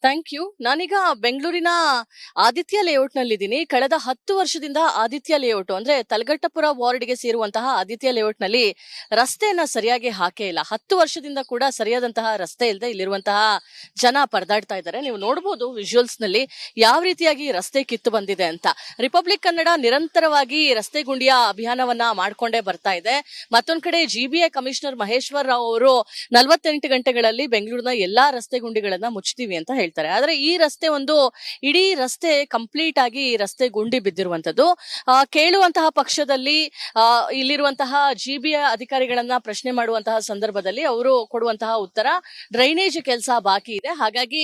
Thank you. ನಾನೀಗ ಬೆಂಗಳೂರಿನ ಆದಿತ್ಯ ಲೇಔಟ್‌ನಲ್ಲಿದ್ದೀನಿ. ಕಳೆದ 10 ವರ್ಷದಿಂದ ಆದಿತ್ಯ ಲೇಔಟ್ ಅಂದ್ರೆ ತಲಗಟ್ಟಪುರ ವಾರ್ಡ್‌ಗೆ ಸೇರುವಂತಹ ಆದಿತ್ಯ ಲೇಔಟ್‌ನಲ್ಲಿ ರಸ್ತೆಯನ್ನ ಸರಿಯಾಗಿ ಹಾಕೇ ಇಲ್ಲ. 10 ವರ್ಷದಿಂದ ಕೂಡ ಸರಿಯಾದಂತಹ ರಸ್ತೆ ಇಲ್ಲದೆ ಇಲ್ಲಿರುವಂತಹ ಜನ ಪರದಾಡ್ತಾ ಇದ್ದಾರೆ. ನೀವು ನೋಡಬಹುದು ವಿಜುವಲ್ಸ್‌ನಲ್ಲಿ ಯಾವ ರೀತಿಯಾಗಿ ರಸ್ತೆ ಕಿತ್ತು ಬಂದಿದೆ ಅಂತ. ರಿಪಬ್ಲಿಕ್ ಕನ್ನಡ ನಿರಂತರವಾಗಿ ರಸ್ತೆ ಗುಂಡಿಯ ಅಭಿಯಾನವನ್ನ ಮಾಡ್ಕೊಂಡೇ ಬರ್ತಾ ಇದೆ. ಮತ್ತೊಂದ್ ಕಡೆ ಜಿಬಿಎ ಕಮಿಷನರ್ ಮಹೇಶ್ವರ್ ರಾವ್ ಅವರು 48 ಗಂಟೆಗಳಲ್ಲಿ ಬೆಂಗಳೂರಿನ ಎಲ್ಲಾ ರಸ್ತೆ ಗುಂಡಿಗಳನ್ನ ಮುಚ್ತೀವಿ ಅಂತ ಹೇಳ್ತಾರೆ. ಆದ್ರೆ ಈ ರಸ್ತೆ ಇಡೀ ರಸ್ತೆ ಕಂಪ್ಲೀಟ್ ಆಗಿ ರಸ್ತೆ ಗುಂಡಿ ಬಿದ್ದಿರುವಂತದ್ದು. ಕೇಳುವಂತಹ ಪಕ್ಷದಲ್ಲಿ ಇಲ್ಲಿರುವಂತಹ ಜಿಬಿಎ ಅಧಿಕಾರಿಗಳನ್ನ ಪ್ರಶ್ನೆ ಮಾಡುವಂತಹ ಸಂದರ್ಭದಲ್ಲಿ ಅವರು ಕೊಡುವಂತಹ ಉತ್ತರ ಡ್ರೈನೇಜ್ ಕೆಲಸ ಬಾಕಿ ಇದೆ, ಹಾಗಾಗಿ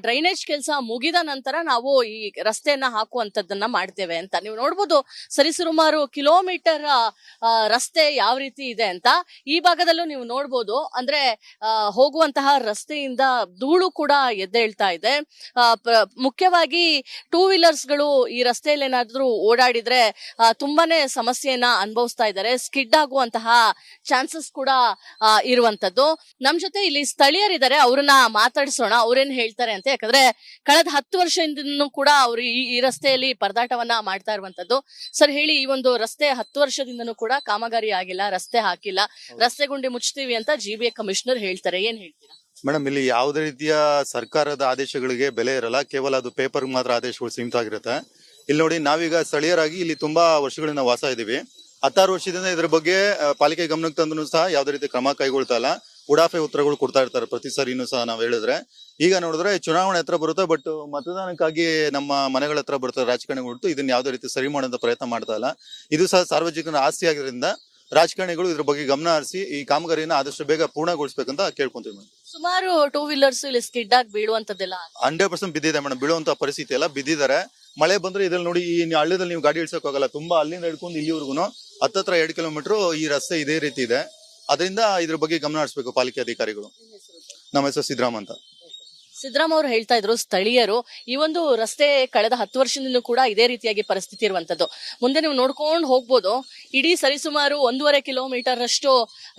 ಡ್ರೈನೇಜ್ ಕೆಲಸ ಮುಗಿದ ನಂತರ ನಾವು ಈ ರಸ್ತೆಯನ್ನ ಹಾಕುವಂತದ್ದನ್ನ ಮಾಡ್ತೇವೆ ಅಂತ. ನೀವು ನೋಡ್ಬೋದು ಸರಿಸುಮಾರು ಕಿಲೋಮೀಟರ್ ರಸ್ತೆ ಯಾವ ರೀತಿ ಇದೆ ಅಂತ. ಈ ಭಾಗದಲ್ಲೂ ನೀವು ನೋಡ್ಬೋದು, ಅಂದ್ರೆ ಹೋಗುವಂತಹ ರಸ್ತೆಯಿಂದ ಧೂಳು ಕೂಡ ಎದ್ದೇಳ್ತಾ ಇದೆ. ಮುಖ್ಯವಾಗಿ ಟೂ ವೀಲರ್ಸ್ ಗಳು ಈ ರಸ್ತೆಯಲ್ಲಿ ಏನಾದ್ರೂ ಓಡಾಡಿದ್ರೆ ತುಂಬಾನೇ ಸಮಸ್ಯೆಯನ್ನ ಅನುಭವಿಸ್ತಾ ಇದ್ದಾರೆ. ಸ್ಕಿಡ್ ಆಗುವಂತಹ ಚಾನ್ಸಸ್ ಕೂಡ ಇರುವಂತದ್ದು. ನಮ್ ಜೊತೆ ಇಲ್ಲಿ ಸ್ಥಳೀಯರಿದ್ದಾರೆ, ಅವ್ರನ್ನ ಮಾತಾಡಿಸೋಣ, ಅವ್ರೇನ್ ಹೇಳ್ತಾರೆ ಅಂತ. ಯಾಕಂದ್ರೆ ಕಳೆದ 10 ವರ್ಷದಿಂದ ಕೂಡ ಅವರು ಈ ರಸ್ತೆಯಲ್ಲಿ ಪರದಾಟವನ್ನ ಮಾಡ್ತಾ ಇರುವಂತದ್ದು. ಸರ್ ಹೇಳಿ, ಈ ಒಂದು ರಸ್ತೆ 10 ವರ್ಷದಿಂದನೂ ಕೂಡ ಕಾಮಗಾರಿ ಆಗಿಲ್ಲ, ರಸ್ತೆ ಹಾಕಿಲ್ಲ, ರಸ್ತೆ ಗುಂಡಿ ಮುಚ್ತೀವಿ ಅಂತ ಜಿಬಿಎ ಕಮಿಷನರ್ ಹೇಳ್ತಾರೆ, ಏನ್ ಹೇಳ್ತೀರಾ? ಮೇಡಮ್, ಇಲ್ಲಿ ಯಾವುದೇ ರೀತಿಯ ಸರ್ಕಾರದ ಆದೇಶಗಳಿಗೆ ಬೆಲೆ ಇರಲ್ಲ, ಕೇವಲ ಅದು ಪೇಪರ್ ಮಾತ್ರ ಆದೇಶಗಳು ಸೀಮಿತ ಆಗಿರುತ್ತೆ. ಇಲ್ಲಿ ನೋಡಿ, ನಾವೀಗ ಸ್ಥಳೀಯರಾಗಿ ಇಲ್ಲಿ ತುಂಬಾ ವರ್ಷಗಳಿಂದ ವಾಸ ಇದೀವಿ. 16 ವರ್ಷದಿಂದ ಇದ್ರ ಬಗ್ಗೆ ಪಾಲಿಕೆ ಗಮನಕ್ಕೆ ತಂದ್ರು ಸಹ ಯಾವುದೇ ರೀತಿ ಕ್ರಮ ಕೈಗೊಳ್ತಾ ಇಲ್ಲ. ಉಡಾಫೆ ಉತ್ತರಗಳು ಕೊಡ್ತಾ ಇರ್ತಾರೆ ಪ್ರತಿ ಸರಿನೂ ಸಹ. ನಾವ್ ಹೇಳಿದ್ರೆ ಈಗ ನೋಡಿದ್ರೆ ಚುನಾವಣೆ ಹತ್ರ ಬರುತ್ತೆ, ಬಟ್ ಮತದಾನಕ್ಕಾಗಿ ನಮ್ಮ ಮನೆಗಳ ಹತ್ರ ಬರ್ತಾರೆ ರಾಜಕಾರಣಿಗಳು. ಇದನ್ನ ಯಾವುದೇ ರೀತಿ ಸರಿ ಮಾಡುವಂತ ಪ್ರಯತ್ನ ಮಾಡ್ತಾ ಇಲ್ಲ. ಇದು ಸಹ ಸಾರ್ವಜನಿಕರ ಆಸ್ತಿ ಆಗಿರೋದ್ರಿಂದ ರಾಜಕಾರಣಿಗಳು ಇದ್ರ ಬಗ್ಗೆ ಗಮನ ಹರಿಸಿ ಈ ಕಾಮಗಾರಿನ ಆದಷ್ಟು ಬೇಗ ಪೂರ್ಣಗೊಳಿಸಬೇಕಂತ ಕೇಳ್ಕೊಂತೀವಿ ಮೇಡಮ್. ಸುಮಾರು ಟೂ ವೀಲರ್ಸ್ ಇಲ್ಲಿ ಸ್ಕಿಡ್ ಆಗಿ ಬೀಳುವಂತದ್ದೆಲ್ಲ 100% ಬಿದ್ದಿದೆ ಮೇಡಮ್. ಬೀಳುವಂತ ಪರಿಸ್ಥಿತಿ ಎಲ್ಲ ಬಿದ್ದಿದ್ದಾರೆ. ಮಳೆ ಬಂದ್ರೆ ಇದ್ರಲ್ಲಿ ನೋಡಿ, ಈ ಹಳ್ಳದಲ್ಲಿ ನೀವು ಗಾಡಿ ಇಳ್ಸಕ್ ಹೋಗಲ್ಲ. ತುಂಬಾ ಅಲ್ಲಿಂದ ಹಿಡ್ಕೊಂಡು ಇಲ್ಲಿವರೆಗೂ ಹತ್ತತ್ರ 2 ಕಿಲೋಮೀಟರ್ ಈ ರಸ್ತೆ ಇದೇ ರೀತಿ ಇದೆ. ಅದರಿಂದ ಇದ್ರ ಬಗ್ಗೆ ಗಮನ ಹರಿಸಬೇಕು ಪಾಲಿಕೆ ಅಧಿಕಾರಿಗಳು. ನಮ್ಮ ಹೆಸರು ಸಿದ್ದರಾಮ ಅಂತ. ಸಿದ್ದರಾಮ ಅವರು ಹೇಳ್ತಾ ಇದ್ರು, ಸ್ಥಳೀಯರು ಈ ಒಂದು ರಸ್ತೆ ಕಳೆದ 10 ವರ್ಷದಿಂದ ಕೂಡ ಇದೇ ರೀತಿಯಾಗಿ ಪರಿಸ್ಥಿತಿ ಇರುವಂತದ್ದು. ಮುಂದೆ ನೀವು ನೋಡ್ಕೊಂಡು ಹೋಗ್ಬೋದು, ಇಡೀ ಸರಿಸುಮಾರು 1.5 ಕಿಲೋಮೀಟರ್ ಅಷ್ಟು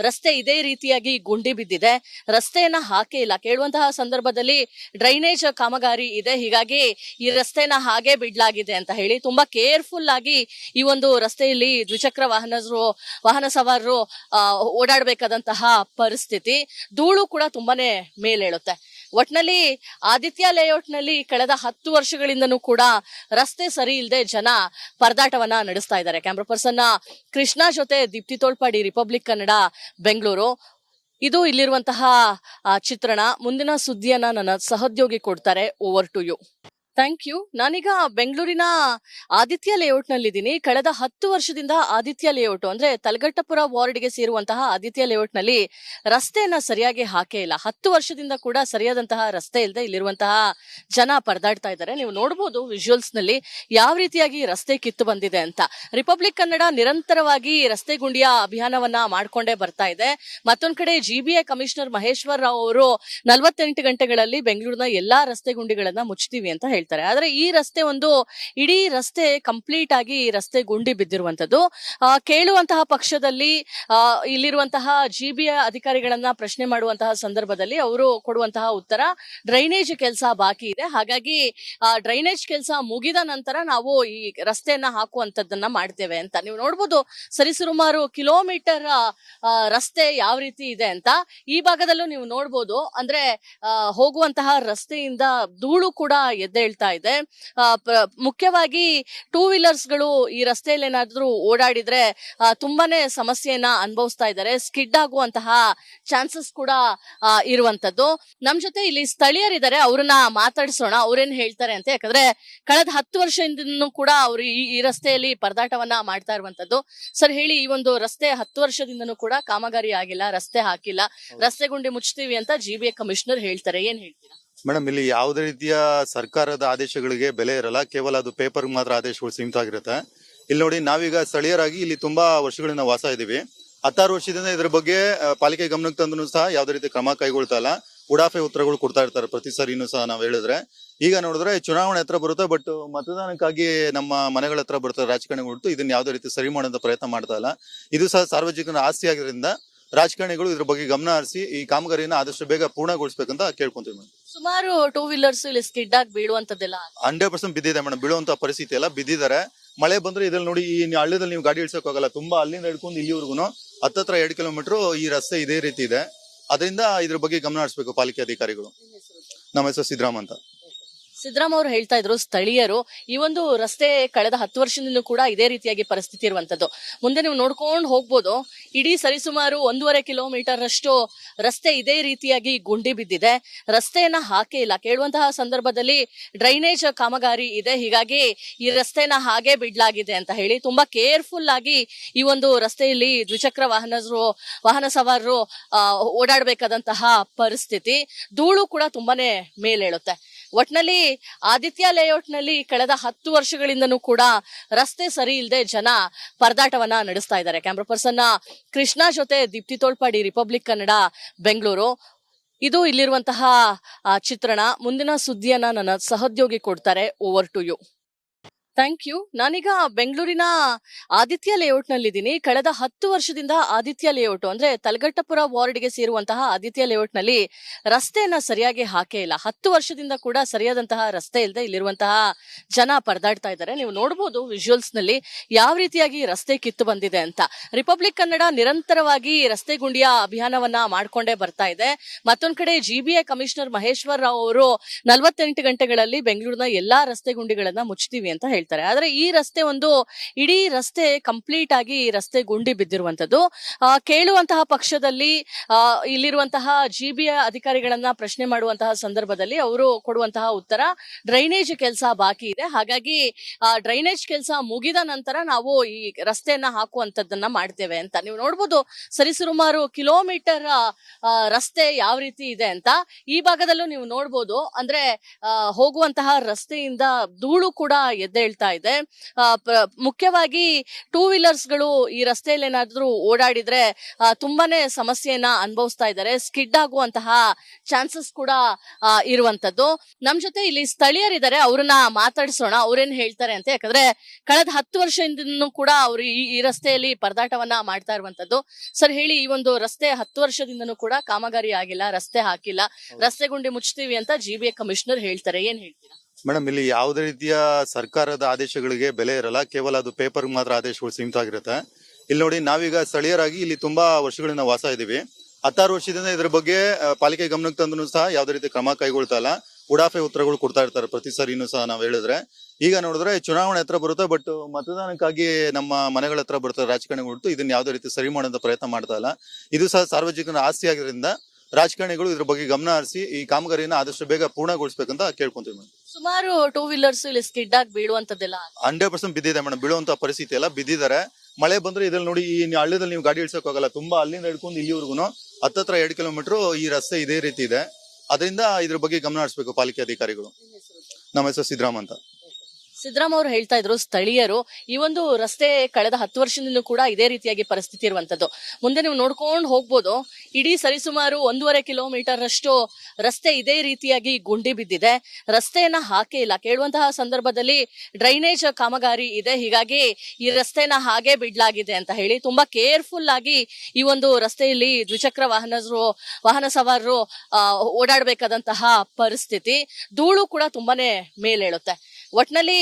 ರಸ್ತೆ ಇದೇ ರೀತಿಯಾಗಿ ಗುಂಡಿ ಬಿದ್ದಿದೆ. ರಸ್ತೆಯನ್ನ ಹಾಕೇ ಇಲ್ಲ. ಕೇಳುವಂತಹ ಸಂದರ್ಭದಲ್ಲಿ ಡ್ರೈನೇಜ್ ಕಾಮಗಾರಿ ಇದೆ, ಹೀಗಾಗಿ ಈ ರಸ್ತೆನ ಹಾಗೆ ಬಿಡ್ಲಾಗಿದೆ ಅಂತ ಹೇಳಿ ತುಂಬಾ ಕೇರ್ಫುಲ್ ಆಗಿ ಈ ಒಂದು ರಸ್ತೆಯಲ್ಲಿ ದ್ವಿಚಕ್ರ ವಾಹನ ಸವಾರರು ಓಡಾಡಬೇಕಾದಂತಹ ಪರಿಸ್ಥಿತಿ. ಧೂಳು ಕೂಡ ತುಂಬಾನೇ ಮೇಲೇಳುತ್ತೆ. ಒಟ್ನಲ್ಲಿ ಆದಿತ್ಯ ಲೇಔಟ್ ನಲ್ಲಿ ಕಳೆದ 10 ವರ್ಷಗಳಿಂದನೂ ಕೂಡ ರಸ್ತೆ ಸರಿ ಇಲ್ಲದೆ ಜನ ಪರದಾಟವನ್ನ ನಡೆಸ್ತಾ ಇದ್ದಾರೆ. ಕ್ಯಾಮ್ರಾ ಪರ್ಸನ್ ಕೃಷ್ಣ ಜೊತೆ ದೀಪ್ತಿ ತೋಳ್ಪಾಡಿ, ರಿಪಬ್ಲಿಕ್ ಕನ್ನಡ, ಬೆಂಗಳೂರು. ಇದು ಇಲ್ಲಿರುವಂತಹ ಚಿತ್ರಣ. ಮುಂದಿನ ಸುದ್ದಿಯನ್ನ ನನ್ನ ಸಹೋದ್ಯೋಗಿ ಕೊಡ್ತಾರೆ. Over to you. Thank you. ನಾನೀಗ ಬೆಂಗಳೂರಿನ ಆದಿತ್ಯ ಲೇಔಟ್ ನಲ್ಲಿದ್ದೀನಿ. ಕಳೆದ 10 ವರ್ಷದಿಂದ ಆದಿತ್ಯ ಲೇಔಟ್ ಅಂದ್ರೆ ತಲಗಟ್ಟಪುರ ವಾರ್ಡ್‌ಗೆ ಸೇರುವಂತಹ ಆದಿತ್ಯ ಲೇಔಟ್ ನಲ್ಲಿ ರಸ್ತೆಯನ್ನ ಸರಿಯಾಗಿ ಹಾಕೇ ಇಲ್ಲ. 10 ವರ್ಷದಿಂದ ಕೂಡ ಸರಿಯಾದಂತಹ ರಸ್ತೆ ಇಲ್ಲದೆ ಇಲ್ಲಿರುವಂತಹ ಜನ ಪರದಾಡ್ತಾ ಇದ್ದಾರೆ. ನೀವು ನೋಡಬಹುದು ವಿಜುವಲ್ಸ್ ನಲ್ಲಿ ಯಾವ ರೀತಿಯಾಗಿ ರಸ್ತೆ ಕಿತ್ತು ಬಂದಿದೆ ಅಂತ. ರಿಪಬ್ಲಿಕ್ ಕನ್ನಡ ನಿರಂತರವಾಗಿ ರಸ್ತೆ ಗುಂಡಿಯ ಅಭಿಯಾನವನ್ನ ಮಾಡ್ಕೊಂಡೇ ಬರ್ತಾ ಇದೆ. ಮತ್ತೊಂದ್ ಕಡೆ ಜಿಬಿಎ ಕಮಿಷನರ್ ಮಹೇಶ್ವರ್ ರಾವ್ ಅವರು 48 ಗಂಟೆಗಳಲ್ಲಿ ಬೆಂಗಳೂರಿನ ಎಲ್ಲಾ ರಸ್ತೆ ಗುಂಡಿಗಳನ್ನ ಮುಚ್ತೀವಿ ಅಂತ ಹೇಳ್ತಾರೆ. ಆದ್ರೆ ಈ ರಸ್ತೆ ಇಡೀ ರಸ್ತೆ ಕಂಪ್ಲೀಟ್ ಆಗಿ ರಸ್ತೆ ಗುಂಡಿ ಬಿದ್ದಿರುವಂತದ್ದು. ಕೇಳುವಂತಹ ಪಕ್ಷದಲ್ಲಿ ಇಲ್ಲಿರುವಂತಹ ಜಿಬಿಎ ಅಧಿಕಾರಿಗಳನ್ನ ಪ್ರಶ್ನೆ ಮಾಡುವಂತಹ ಸಂದರ್ಭದಲ್ಲಿ ಅವರು ಕೊಡುವಂತಹ ಉತ್ತರ ಡ್ರೈನೇಜ್ ಕೆಲಸ ಬಾಕಿ ಇದೆ, ಹಾಗಾಗಿ ಡ್ರೈನೇಜ್ ಕೆಲಸ ಮುಗಿದ ನಂತರ ನಾವು ಈ ರಸ್ತೆಯನ್ನ ಹಾಕುವಂತದ್ದನ್ನ ಮಾಡ್ತೇವೆ ಅಂತ. ನೀವು ನೋಡ್ಬೋದು ಸರಿಸುಮಾರು ಕಿಲೋಮೀಟರ್ ರಸ್ತೆ ಯಾವ ರೀತಿ ಇದೆ ಅಂತ. ಈ ಭಾಗದಲ್ಲೂ ನೀವು ನೋಡ್ಬೋದು, ಅಂದ್ರೆ ಹೋಗುವಂತಹ ರಸ್ತೆಯಿಂದ ಧೂಳು ಕೂಡ ಎದ್ದೇಳ್ತಾ ಇದೆ. ಮುಖ್ಯವಾಗಿ ಟೂ ವೀಲರ್ಸ್ ಗಳು ಈ ರಸ್ತೆಯಲ್ಲಿ ಏನಾದ್ರೂ ಓಡಾಡಿದ್ರೆ ತುಂಬಾನೇ ಸಮಸ್ಯೆಯನ್ನ ಅನುಭವಿಸ್ತಾ ಇದ್ದಾರೆ. ಸ್ಕಿಡ್ ಆಗುವಂತಹ ಚಾನ್ಸಸ್ ಕೂಡ ಇರುವಂತದ್ದು. ನಮ್ ಜೊತೆ ಇಲ್ಲಿ ಸ್ಥಳೀಯರಿದ್ದಾರೆ, ಅವ್ರನ್ನ ಮಾತಾಡಿಸೋಣ, ಅವ್ರೇನ್ ಹೇಳ್ತಾರೆ ಅಂತ. ಯಾಕಂದ್ರೆ ಕಳೆದ 10 ವರ್ಷದಿಂದನೂ ಕೂಡ ಅವರು ಈ ರಸ್ತೆಯಲ್ಲಿ ಪರದಾಟವನ್ನ ಮಾಡ್ತಾ ಇರುವಂತದ್ದು. ಸರ್ ಹೇಳಿ, ಈ ಒಂದು ರಸ್ತೆ 10 ವರ್ಷದಿಂದನೂ ಕೂಡ ಕಾಮಗಾರಿ ಆಗಿಲ್ಲ, ರಸ್ತೆ ಹಾಕಿಲ್ಲ, ರಸ್ತೆ ಗುಂಡಿ ಮುಚ್ತೀವಿ ಅಂತ ಜಿಬಿಎ ಕಮಿಷನರ್ ಹೇಳ್ತಾರೆ, ಏನ್ ಹೇಳ್ತೀರಾ? ಮೇಡಮ್, ಇಲ್ಲಿ ಯಾವುದೇ ರೀತಿಯ ಸರ್ಕಾರದ ಆದೇಶಗಳಿಗೆ ಬೆಲೆ ಇರಲ್ಲ, ಕೇವಲ ಅದು ಪೇಪರ್ ಮಾತ್ರ ಆದೇಶಗಳು ಸೀಮಿತ ಆಗಿರುತ್ತೆ. ಇಲ್ಲಿ ನೋಡಿ, ನಾವೀಗ ಸ್ಥಳೀಯರಾಗಿ ಇಲ್ಲಿ ತುಂಬಾ ವರ್ಷಗಳಿಂದ ವಾಸ ಇದೀವಿ. 16 ವರ್ಷದಿಂದ ಇದ್ರ ಬಗ್ಗೆ ಪಾಲಿಕೆ ಗಮನಕ್ಕೆ ತಂದ್ರು ಸಹ ಯಾವುದೇ ರೀತಿ ಕ್ರಮ ಕೈಗೊಳ್ತಾ ಇಲ್ಲ. ಉಡಾಫೆ ಉತ್ತರಗಳು ಕೊಡ್ತಾ ಇರ್ತಾರೆ ಪ್ರತಿ ಸರಿನೂ ಸಹ. ನಾವ್ ಹೇಳಿದ್ರೆ ಈಗ ನೋಡಿದ್ರೆ ಚುನಾವಣೆ ಹತ್ರ ಬರುತ್ತೆ, ಬಟ್ ಮತದಾನಕ್ಕಾಗಿ ನಮ್ಮ ಮನೆಗಳ ಹತ್ರ ಬರ್ತಾರೆ ರಾಜಕಾರಣಿಗಳು. ಇದನ್ನ ಯಾವುದೇ ರೀತಿ ಸರಿ ಮಾಡುವಂತ ಪ್ರಯತ್ನ ಮಾಡ್ತಾ ಇಲ್ಲ. ಇದು ಸಹ ಸಾರ್ವಜನಿಕರ ಆಸ್ತಿ ಆಗಿರೋದ್ರಿಂದ ರಾಜಕಾರಣಿಗಳು ಇದ್ರ ಬಗ್ಗೆ ಗಮನ ಹರಿಸಿ ಈ ಕಾಮಗಾರಿನ ಆದಷ್ಟು ಬೇಗ ಪೂರ್ಣಗೊಳಿಸಬೇಕಂತ ಕೇಳ್ಕೊಂತೀವಿ ಮೇಡಮ್. ಸುಮಾರು ಟೂ ವೀಲರ್ಸ್ ಇಲ್ಲಿ ಸ್ಕಿಡ್ ಆಗಿ ಬೀಳುವಂತದ್ದೆಲ್ಲ 100% ಬಿದ್ದಿದೆ ಮೇಡಮ್. ಬೀಳುವಂತ ಪರಿಸ್ಥಿತಿ ಎಲ್ಲ ಬಿದ್ದಿದ್ದಾರೆ. ಮಳೆ ಬಂದ್ರೆ ಇದ್ರಲ್ಲಿ ನೋಡಿ, ಈ ಹಳ್ಳದಲ್ಲಿ ನೀವು ಗಾಡಿ ಇಳ್ಸಕ್ ಹೋಗಲ್ಲ. ತುಂಬಾ ಅಲ್ಲಿಂದ ಹಿಡ್ಕೊಂಡು ಇಲ್ಲಿವರೆಗೂ ಹತ್ತತ್ರ 2 ಕಿಲೋಮೀಟರ್ ಈ ರಸ್ತೆ ಇದೇ ರೀತಿ ಇದೆ. ಅದರಿಂದ ಇದ್ರ ಬಗ್ಗೆ ಗಮನ ಹರಿಸಬೇಕು ಪಾಲಿಕೆ ಅಧಿಕಾರಿಗಳು. ನಮ್ಮ ಹೆಸರು ಸಿದ್ದರಾಮ ಅಂತ. ಸಿದ್ದರಾಮ ಅವರು ಹೇಳ್ತಾ ಇದ್ರು, ಸ್ಥಳೀಯರು ಈ ಒಂದು ರಸ್ತೆ ಕಳೆದ 10 ವರ್ಷದಿಂದ ಕೂಡ ಇದೇ ರೀತಿಯಾಗಿ ಪರಿಸ್ಥಿತಿ ಇರುವಂತದ್ದು. ಮುಂದೆ ನೀವು ನೋಡ್ಕೊಂಡು ಹೋಗ್ಬೋದು, ಇಡೀ ಸರಿಸುಮಾರು 1.5 ಕಿಲೋಮೀಟರ್ ಅಷ್ಟು ರಸ್ತೆ ಇದೇ ರೀತಿಯಾಗಿ ಗುಂಡಿ ಬಿದ್ದಿದೆ. ರಸ್ತೆಯನ್ನ ಹಾಕೇ ಇಲ್ಲ. ಕೇಳುವಂತಹ ಸಂದರ್ಭದಲ್ಲಿ ಡ್ರೈನೇಜ್ ಕಾಮಗಾರಿ ಇದೆ, ಹೀಗಾಗಿ ಈ ರಸ್ತೆನ ಹಾಗೆ ಬಿಡ್ಲಾಗಿದೆ ಅಂತ ಹೇಳಿ ತುಂಬಾ ಕೇರ್ಫುಲ್ ಆಗಿ ಈ ಒಂದು ರಸ್ತೆಯಲ್ಲಿ ದ್ವಿಚಕ್ರ ವಾಹನ ಸವಾರರು ಓಡಾಡಬೇಕಾದಂತಹ ಪರಿಸ್ಥಿತಿ. ಧೂಳು ಕೂಡ ತುಂಬಾನೇ ಮೇಲೇಳುತ್ತೆ. ಒಟ್ನಲ್ಲಿ ಆದಿತ್ಯ ಲೇಔಟ್ ನಲ್ಲಿ ಕಳೆದ 10 ವರ್ಷಗಳಿಂದನೂ ಕೂಡ ರಸ್ತೆ ಸರಿ ಇಲ್ಲದೆ ಜನ ಪರದಾಟವನ್ನ ನಡೆಸ್ತಾ ಇದ್ದಾರೆ. ಕ್ಯಾಮ್ರಾ ಪರ್ಸನ್ ಕೃಷ್ಣ ಜೊತೆ ದೀಪ್ತಿ ತೋಳ್ಪಾಡಿ, ರಿಪಬ್ಲಿಕ್ ಕನ್ನಡ, ಬೆಂಗಳೂರು. ಇದು ಇಲ್ಲಿರುವಂತಹ ಚಿತ್ರಣ. ಮುಂದಿನ ಸುದ್ದಿಯನ್ನ ನನ್ನ ಸಹೋದ್ಯೋಗಿ ಕೊಡ್ತಾರೆ. Over to you. Thank you. ನಾನೀಗ ಬೆಂಗಳೂರಿನ ಆದಿತ್ಯ ಲೇಔಟ್ ನಲ್ಲಿದ್ದೀನಿ. ಕಳೆದ 10 ವರ್ಷದಿಂದ ಆದಿತ್ಯ ಲೇಔಟ್ ಅಂದ್ರೆ ತಲಗಟ್ಟಪುರ ವಾರ್ಡ್ಗೆ ಸೇರುವಂತಹ ಆದಿತ್ಯ ಲೇಔಟ್ ನಲ್ಲಿ ರಸ್ತೆಯನ್ನ ಸರಿಯಾಗಿ ಹಾಕೇ ಇಲ್ಲ. 10 ವರ್ಷದಿಂದ ಕೂಡ ಸರಿಯಾದಂತಹ ರಸ್ತೆ ಇಲ್ಲದೆ ಇಲ್ಲಿರುವಂತಹ ಜನ ಪರದಾಡ್ತಾ ಇದ್ದಾರೆ. ನೀವು ನೋಡಬಹುದು ವಿಜುವಲ್ಸ್ ನಲ್ಲಿ ಯಾವ ರೀತಿಯಾಗಿ ರಸ್ತೆ ಕಿತ್ತು ಬಂದಿದೆ ಅಂತ. ರಿಪಬ್ಲಿಕ್ ಕನ್ನಡ ನಿರಂತರವಾಗಿ ರಸ್ತೆ ಗುಂಡಿಯ ಅಭಿಯಾನವನ್ನ ಮಾಡ್ಕೊಂಡೇ ಬರ್ತಾ ಇದೆ. ಮತ್ತೊಂದ್ ಕಡೆ GBA ಕಮಿಷನರ್ ಮಹೇಶ್ವರ್ ರಾವ್ ಅವರು 48 ಗಂಟೆಗಳಲ್ಲಿ ಬೆಂಗಳೂರಿನ ಎಲ್ಲಾ ರಸ್ತೆ ಗುಂಡಿಗಳನ್ನ ಮುಚ್ತೀವಿ ಅಂತ ಹೇಳ್ತಾರೆ. ಆದ್ರೆ ಈ ರಸ್ತೆ ಇಡೀ ರಸ್ತೆ ಕಂಪ್ಲೀಟ್ ಆಗಿ ರಸ್ತೆ ಗುಂಡಿ ಬಿದ್ದಿರುವಂತದ್ದು. ಕೇಳುವಂತಹ ಪಕ್ಷದಲ್ಲಿ ಇಲ್ಲಿರುವಂತಹ GBA ಅಧಿಕಾರಿಗಳನ್ನ ಪ್ರಶ್ನೆ ಮಾಡುವಂತಹ ಸಂದರ್ಭದಲ್ಲಿ ಅವರು ಕೊಡುವಂತಹ ಉತ್ತರ, ಡ್ರೈನೇಜ್ ಕೆಲಸ ಬಾಕಿ ಇದೆ, ಹಾಗಾಗಿ ಡ್ರೈನೇಜ್ ಕೆಲಸ ಮುಗಿದ ನಂತರ ನಾವು ಈ ರಸ್ತೆಯನ್ನ ಹಾಕುವಂತದ್ದನ್ನ ಮಾಡ್ತೇವೆ ಅಂತ. ನೀವು ನೋಡ್ಬೋದು ಸರಿಸುಮಾರು ಕಿಲೋಮೀಟರ್ ರಸ್ತೆ ಯಾವ ರೀತಿ ಇದೆ ಅಂತ. ಈ ಭಾಗದಲ್ಲೂ ನೀವು ನೋಡ್ಬೋದು, ಅಂದ್ರೆ ಹೋಗುವಂತಹ ರಸ್ತೆಯಿಂದ ಧೂಳು ಕೂಡ ಎದ್ದೇಳ್ತಾ ಇದೆ. ಮುಖ್ಯವಾಗಿ ಟೂ ವೀಲರ್ಸ್ ಗಳು ಈ ರಸ್ತೆಯಲ್ಲಿ ಏನಾದ್ರೂ ಓಡಾಡಿದ್ರೆ ತುಂಬಾನೇ ಸಮಸ್ಯೆಯನ್ನ ಅನುಭವಿಸ್ತಾ ಇದ್ದಾರೆ. ಸ್ಕಿಡ್ ಆಗುವಂತಹ ಚಾನ್ಸಸ್ ಕೂಡ ಇರುವಂತದ್ದು. ನಮ್ ಜೊತೆ ಇಲ್ಲಿ ಸ್ಥಳೀಯರಿದ್ದಾರೆ, ಅವ್ರನ್ನ ಮಾತಾಡಿಸೋಣ, ಅವ್ರೇನ್ ಹೇಳ್ತಾರೆ ಅಂತ. ಯಾಕಂದ್ರೆ ಕಳೆದ 10 ವರ್ಷದಿಂದನೂ ಕೂಡ ಅವರು ಈ ರಸ್ತೆಯಲ್ಲಿ ಪರದಾಟವನ್ನ ಮಾಡ್ತಾ ಇರುವಂತದ್ದು. ಸರ್ ಹೇಳಿ, ಈ ಒಂದು ರಸ್ತೆ 10 ವರ್ಷದಿಂದನೂ ಕೂಡ ಕಾಮಗಾರಿ ಆಗಿಲ್ಲ, ರಸ್ತೆ ಹಾಕಿಲ್ಲ, ರಸ್ತೆ ಗುಂಡಿ ಮುಚ್ತೀವಿ ಅಂತ GBA ಕಮಿಷನರ್ ಹೇಳ್ತಾರೆ, ಏನ್ ಹೇಳ್ತೀರಾ? ಮೇಡಮ್, ಇಲ್ಲಿ ಯಾವುದೇ ರೀತಿಯ ಸರ್ಕಾರದ ಆದೇಶಗಳಿಗೆ ಬೆಲೆ ಇರಲ್ಲ. ಕೇವಲ ಅದು ಪೇಪರ್ ಮಾತ್ರ ಆದೇಶಗಳು ಸೀಮಿತ ಆಗಿರುತ್ತೆ. ಇಲ್ಲಿ ನೋಡಿ, ನಾವೀಗ ಸ್ಥಳೀಯರಾಗಿ ಇಲ್ಲಿ ತುಂಬಾ ವರ್ಷಗಳಿಂದ ವಾಸ ಇದೀವಿ. 16 ವರ್ಷದಿಂದ ಇದ್ರ ಬಗ್ಗೆ ಪಾಲಿಕೆ ಗಮನಕ್ಕೆ ತಂದ್ರು ಸಹ ಯಾವುದೇ ರೀತಿ ಕ್ರಮ ಕೈಗೊಳ್ತಾ ಇಲ್ಲ. ಉಡಾಫೆ ಉತ್ತರಗಳು ಕೊಡ್ತಾ ಇರ್ತಾರೆ ಪ್ರತಿ ಸರಿನೂ ಸಹ. ನಾವ್ ಹೇಳಿದ್ರೆ ಈಗ ನೋಡಿದ್ರೆ ಚುನಾವಣೆ ಹತ್ರ ಬರುತ್ತೆ, ಬಟ್ ಮತದಾನಕ್ಕಾಗಿ ನಮ್ಮ ಮನೆಗಳ ಹತ್ರ ಬರ್ತಾರೆ ರಾಜಕಾರಣಿಗಳು. ಇದನ್ನ ಯಾವುದೇ ರೀತಿ ಸರಿ ಮಾಡುವಂತ ಪ್ರಯತ್ನ ಮಾಡ್ತಾ ಇಲ್ಲ. ಇದು ಸಹ ಸಾರ್ವಜನಿಕರ ಆಸ್ತಿ ಆಗಿರೋದ್ರಿಂದ ರಾಜಕಾರಣಿಗಳು ಇದ್ರ ಬಗ್ಗೆ ಗಮನ ಹರಿಸಿ ಈ ಕಾಮಗಾರಿನ ಆದಷ್ಟು ಬೇಗ ಪೂರ್ಣಗೊಳಿಸಬೇಕಂತ ಕೇಳ್ಕೊಂತೀವಿ ಮೇಡಮ್. ಸುಮಾರು ಟೂ ವೀಲರ್ಸ್ ಇಲ್ಲಿ ಸ್ಕಿಡ್ ಆಗಿ ಬೀಳುವಂತದ್ದೆಲ್ಲ 100% ಬಿದ್ದಿದೆ ಮೇಡಮ್. ಬೀಳುವಂತ ಪರಿಸ್ಥಿತಿ ಎಲ್ಲ ಬಿದ್ದಿದ್ದಾರೆ. ಮಳೆ ಬಂದ್ರೆ ಇದ್ರಲ್ಲಿ ನೋಡಿ, ಈ ಹಳ್ಳದಲ್ಲಿ ನೀವು ಗಾಡಿ ಇಳ್ಸಕ್ ಹೋಗಲ್ಲ. ತುಂಬಾ ಅಲ್ಲಿಂದ ಹಿಡ್ಕೊಂಡು ಇಲ್ಲಿವರೆಗೂ ಹತ್ತತ್ರ 2 ಕಿಲೋಮೀಟರ್ ಈ ರಸ್ತೆ ಇದೇ ರೀತಿ ಇದೆ. ಅದರಿಂದ ಇದ್ರ ಬಗ್ಗೆ ಗಮನ ಹರಿಸಬೇಕು ಪಾಲಿಕೆ ಅಧಿಕಾರಿಗಳು. ನಮ್ಮ ಹೆಸರು ಸಿದ್ದರಾಮ ಅಂತ. ಸಿದ್ದರಾಮ ಅವರು ಹೇಳ್ತಾ ಇದ್ರು, ಸ್ಥಳೀಯರು ಈ ಒಂದು ರಸ್ತೆ ಕಳೆದ 10 ವರ್ಷದಿಂದ ಕೂಡ ಇದೇ ರೀತಿಯಾಗಿ ಪರಿಸ್ಥಿತಿ ಇರುವಂತದ್ದು. ಮುಂದೆ ನೀವು ನೋಡ್ಕೊಂಡು ಹೋಗ್ಬೋದು, ಇಡೀ ಸರಿಸುಮಾರು 1.5 ಕಿಲೋಮೀಟರ್ ಅಷ್ಟು ರಸ್ತೆ ಇದೇ ರೀತಿಯಾಗಿ ಗುಂಡಿ ಬಿದ್ದಿದೆ. ರಸ್ತೆಯನ್ನ ಹಾಕೇ ಇಲ್ಲ. ಕೇಳುವಂತಹ ಸಂದರ್ಭದಲ್ಲಿ ಡ್ರೈನೇಜ್ ಕಾಮಗಾರಿ ಇದೆ, ಹೀಗಾಗಿ ಈ ರಸ್ತೆನ ಹಾಗೆ ಬಿಡ್ಲಾಗಿದೆ ಅಂತ ಹೇಳಿ ತುಂಬಾ ಕೇರ್ಫುಲ್ ಆಗಿ ಈ ಒಂದು ರಸ್ತೆಯಲ್ಲಿ ದ್ವಿಚಕ್ರ ವಾಹನ ಸವಾರರು ಓಡಾಡಬೇಕಾದಂತಹ ಪರಿಸ್ಥಿತಿ. ಧೂಳು ಕೂಡ ತುಂಬಾನೇ ಮೇಲೇಳುತ್ತೆ. ಒಟ್ನಲ್ಲಿ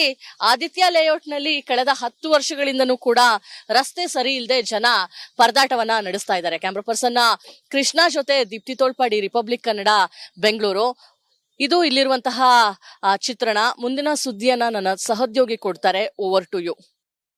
ಆದಿತ್ಯ ಲೇಔಟ್ ನಲ್ಲಿ ಕಳೆದ 10 ವರ್ಷಗಳಿಂದನೂ ಕೂಡ ರಸ್ತೆ ಸರಿ ಇಲ್ಲದೆ ಜನ ಪರದಾಟವನ್ನ ನಡೆಸ್ತಾ ಇದ್ದಾರೆ. ಕ್ಯಾಮ್ರಾ ಪರ್ಸನ್ ಕೃಷ್ಣ ಜೊತೆ ದೀಪ್ತಿ ತೋಳ್ಪಾಡಿ, ರಿಪಬ್ಲಿಕ್ ಕನ್ನಡ, ಬೆಂಗಳೂರು. ಇದು ಇಲ್ಲಿರುವಂತಹ ಚಿತ್ರಣ. ಮುಂದಿನ ಸುದ್ದಿಯನ್ನ ನನ್ನ ಸಹೋದ್ಯೋಗಿ ಕೊಡ್ತಾರೆ. Over to you.